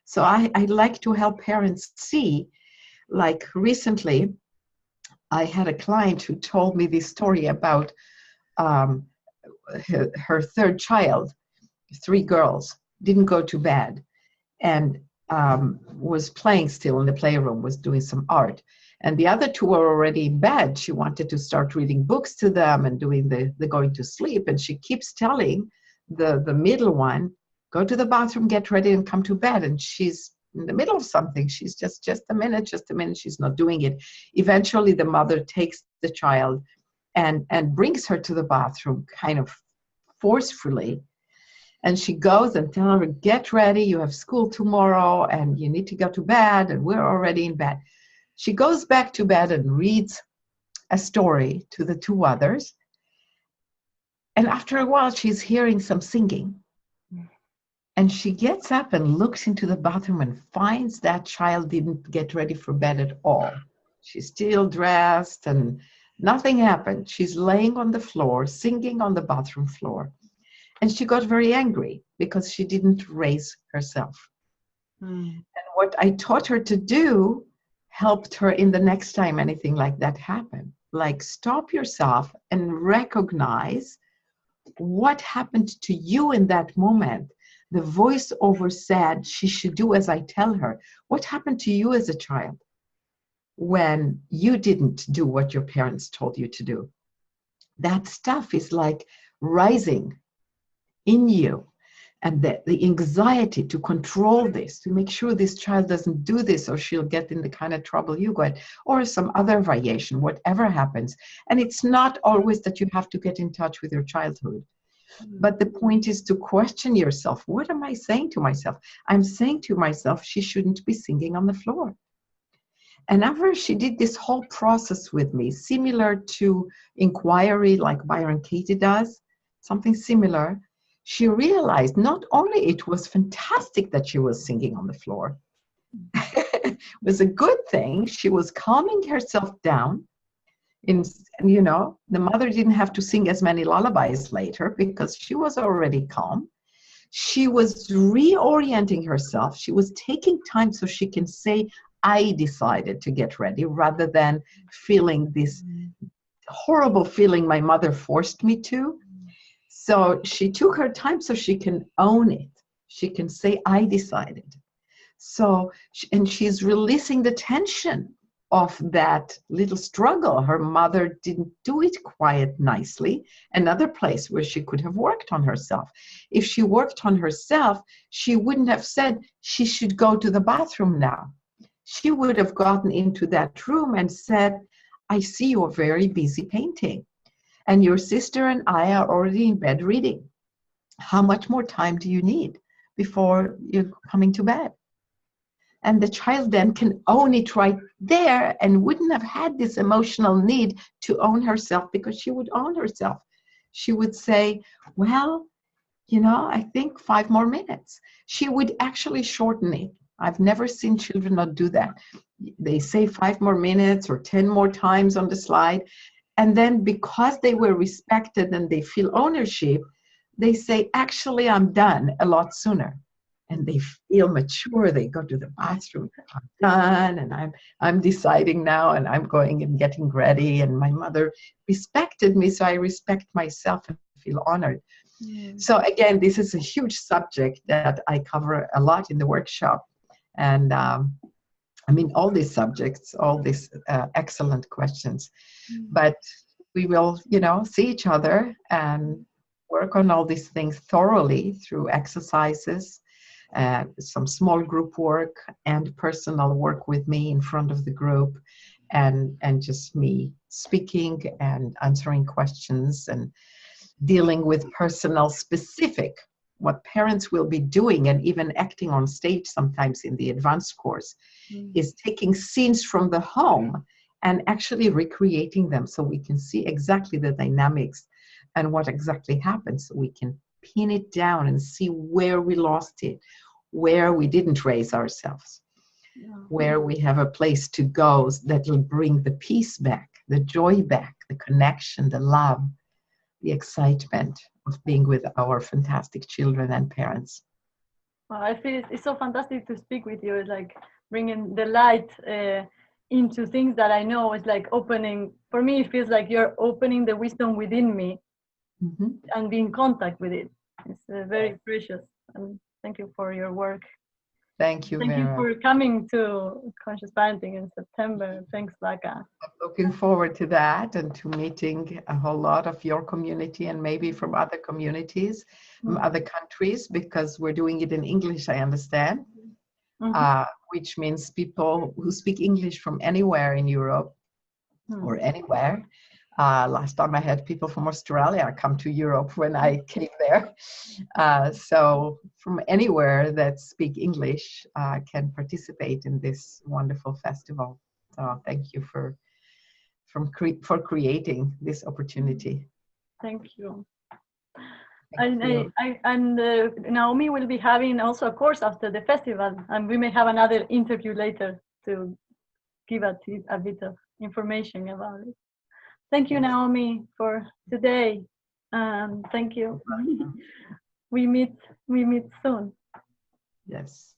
So I like to help parents see, like recently, I had a client who told me this story about um, her third child, 3 girls, didn't go to bed, and was playing still in the playroom, was doing some art. And the other 2 were already in bed. She wanted to start reading books to them and doing the going to sleep. And she keeps telling the middle one, go to the bathroom, get ready, and come to bed. And she's in the middle of something. She's just a minute, she's not doing it. Eventually, the mother takes the child and brings her to the bathroom kind of forcefully. And she goes and tells her, get ready, you have school tomorrow, and you need to go to bed, and we're already in bed. She goes back to bed and reads a story to the 2 others. And after a while, she's hearing some singing. And she gets up and looks into the bathroom and finds that child didn't get ready for bed at all. She's still dressed and nothing happened. She's laying on the floor, singing on the bathroom floor. And she got very angry because she didn't raise herself. And what I taught her to do helped her in the next time anything like that happened. Like, stop yourself and recognize what happened to you in that moment. The voiceover said she should do as I tell her. What happened to you as a child when you didn't do what your parents told you to do? That stuff is like rising in you. And the anxiety to control this, to make sure this child doesn't do this, or she'll get in the kind of trouble you got, or some other variation, whatever happens. And it's not always that you have to get in touch with your childhood. But the point is to question yourself. What am I saying to myself? I'm saying to myself, she shouldn't be singing on the floor. And after she did this whole process with me, similar to inquiry like Byron Katie does, something similar, she realized not only it was fantastic that she was singing on the floor, it was a good thing. She was calming herself down. The mother didn't have to sing as many lullabies later because she was already calm. She was reorienting herself. She was taking time so she can say, I decided to get ready, rather than feeling this horrible feeling my mother forced me to. So she took her time so she can own it. She can say, I decided. So, and she's releasing the tension of that little struggle. Her mother didn't do it quite nicely. Another place where she could have worked on herself. If she worked on herself, she wouldn't have said she should go to the bathroom now. She would have gotten into that room and said, I see you're very busy painting. And your sister and I are already in bed reading. How much more time do you need before you're coming to bed? And the child then can own it right there and wouldn't have had this emotional need to own herself, because she would own herself. She would say, well, I think 5 more minutes. She would actually shorten it. I've never seen children not do that. They say 5 more minutes or 10 more times on the slide. And then because they were respected and they feel ownership, they say, actually, I'm done a lot sooner. And they feel mature. They go to the bathroom. I'm done, and I'm deciding now, and I'm going and getting ready. And my mother respected me, so I respect myself and feel honored. So again, this is a huge subject that I cover a lot in the workshop. And all these subjects, all these excellent questions. But we will, see each other and work on all these things thoroughly through exercises, some small group work, and personal work with me in front of the group, and just me speaking and answering questions and dealing with personal specific, what parents will be doing, and even acting on stage sometimes in the advanced course, is taking scenes from the home and actually recreating them so we can see exactly the dynamics and what exactly happens, so we can pin it down and see where we lost it, where we didn't raise ourselves, where we have a place to go that will bring the peace back, the joy back, the connection, the love, the excitement of being with our fantastic children and parents. Well, I feel it's so fantastic to speak with you. It's like bringing the light into things that I know. It's like opening, for me, it feels like you're opening the wisdom within me and be in contact with it. It's very precious. And thank you for your work. Thank you, Thank you Vera. for coming to Conscious Parenting in September. Thanks, Baka. I'm looking forward to that and to meeting a whole lot of your community and maybe from other communities, from other countries, because we're doing it in English, I understand, which means people who speak English from anywhere in Europe or anywhere. Last time I had people from Australia come to Europe when I came there. So from anywhere that speak English can participate in this wonderful festival. So thank you for creating this opportunity. Thank you. Thank you. And Naomi will be having also a course after the festival, and we may have another interview later to give a bit of information about it. Thank you, Naomi, for today. Thank you. We meet soon. Yes.